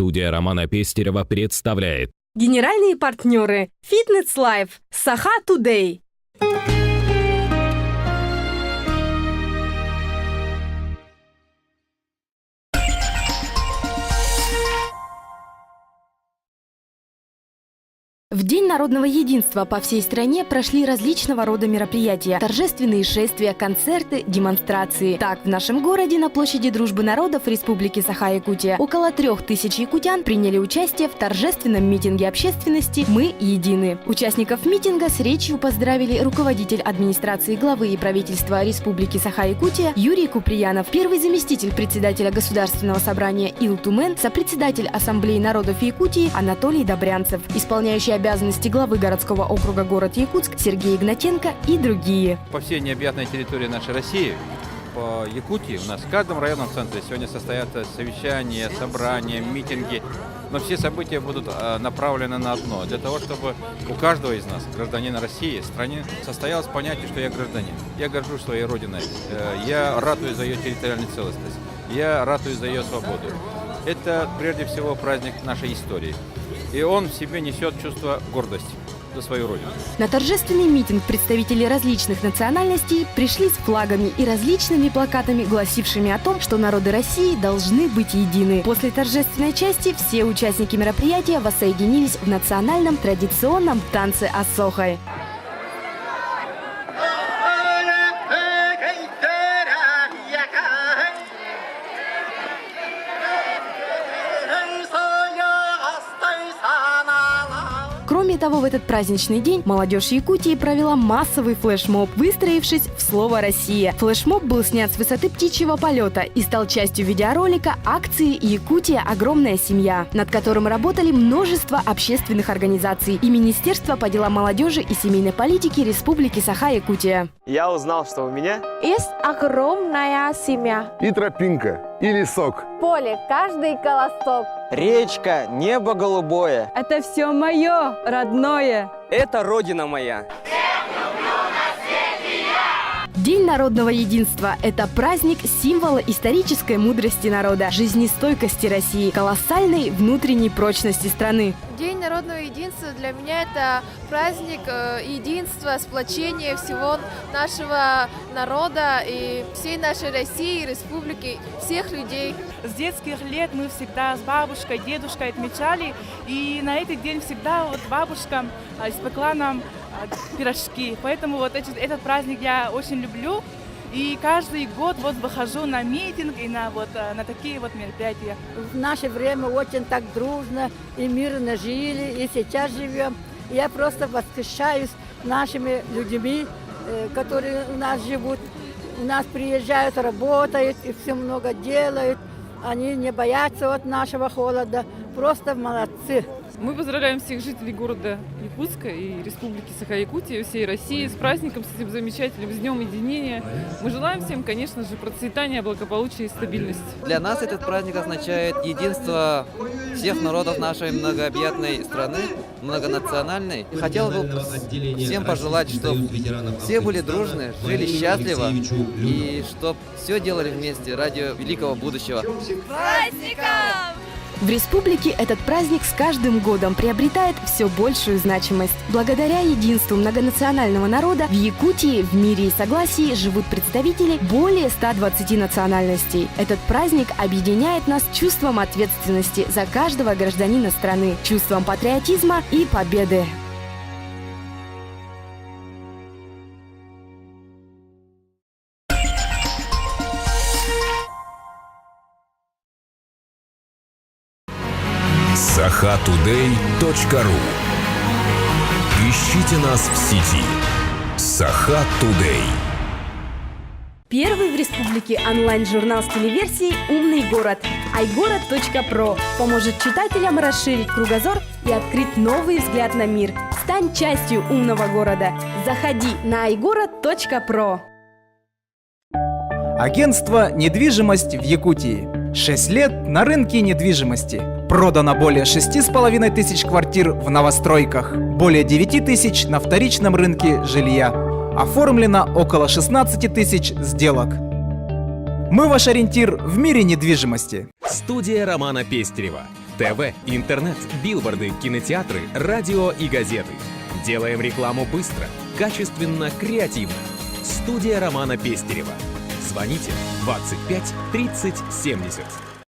Студия Романа Пестерева представляет. Генеральные партнеры Fitness Life, Saha Today. В День народного единства по всей стране прошли различного рода мероприятия, торжественные шествия, концерты, демонстрации. Так, в нашем городе на площади Дружбы народов Республики Саха-Якутия около 3000 якутян приняли участие в торжественном митинге общественности «Мы едины». Участников митинга с речью поздравили руководитель администрации главы и правительства Республики Саха-Якутия Юрий Куприянов, первый заместитель председателя Государственного собрания Ил-Тумен, сопредседатель Ассамблеи народов Якутии Анатолий Добрянцев, исполняющий обязанности главы городского округа город Якутск Сергей Игнатенко и другие. По всей необъятной территории нашей России, по Якутии, у нас в каждом районном центре сегодня состоятся совещания, собрания, митинги. Но все события будут направлены на одно. Для того, чтобы у каждого из нас, гражданина России, стране, состоялось понятие, что я гражданин. Я горжусь своей родиной. Я ратую за ее территориальную целостность. Я ратую за ее свободу. Это прежде всего праздник нашей истории. И он в себе несет чувство гордости за свою родину. На торжественный митинг представители различных национальностей пришли с флагами и различными плакатами, гласившими о том, что народы России должны быть едины. После торжественной части все участники мероприятия воссоединились в национальном традиционном танце Асохай. Кроме того, в этот праздничный день молодежь Якутии провела массовый флешмоб, выстроившись в слово «Россия». Флешмоб был снят с высоты птичьего полета и стал частью видеоролика акции «Якутия. Огромная семья», над которым работали множество общественных организаций и Министерство по делам молодежи и семейной политики Республики Саха-Якутия. Я узнал, что у меня есть огромная семья. И тропинка, и лесок. Поле, каждый колосок. Речка, небо голубое. Это все мое, родное. Это родина моя. День народного единства – это праздник символа исторической мудрости народа, жизнестойкости России, колоссальной внутренней прочности страны. День народного единства для меня – это праздник единства, сплочения всего нашего народа и всей нашей России, республики, всех людей. С детских лет мы всегда с бабушкой, дедушкой отмечали, и на этот день всегда бабушка испекла нам пирожки. Поэтому этот праздник я очень люблю. И каждый год выхожу на митинг и на такие мероприятия. В наше время очень так дружно и мирно жили, и сейчас живем. Я просто восхищаюсь нашими людьми, которые у нас живут. У нас приезжают, работают и все много делают. Они не боятся от нашего холода. Просто молодцы. Мы поздравляем всех жителей города Якутска и Республики Саха-Якутия, всей России с праздником, с этим замечательным, с Днем Единения. Мы желаем всем, конечно же, процветания, благополучия и стабильности. Для нас этот праздник означает единство всех народов нашей многообъятной страны, многонациональной. Хотел бы всем пожелать, чтобы все были дружны, жили счастливо и чтобы все делали вместе ради великого будущего. Праздником! В республике этот праздник с каждым годом приобретает все большую значимость. Благодаря единству многонационального народа в Якутии в мире и согласии живут представители более 120 национальностей. Этот праздник объединяет нас чувством ответственности за каждого гражданина страны, чувством патриотизма и победы. SahaToday.ru. Ищите нас в сети. Saha Today. Первый в республике онлайн-журнал с телеверсией «Умный город» iGorod.pro поможет читателям расширить кругозор и открыть новый взгляд на мир. Стань частью умного города. Заходи на iGorod.pro. Агентство «Недвижимость в Якутии». 6 лет на рынке недвижимости. Продано более 6500 квартир в новостройках, более 9000 на вторичном рынке жилья. Оформлено около 16 тысяч сделок. Мы ваш ориентир в мире недвижимости. Студия Романа Пестерева. ТВ, интернет, билборды, кинотеатры, радио и газеты. Делаем рекламу быстро, качественно, креативно. Студия Романа Пестерева. Звоните 25 30 70.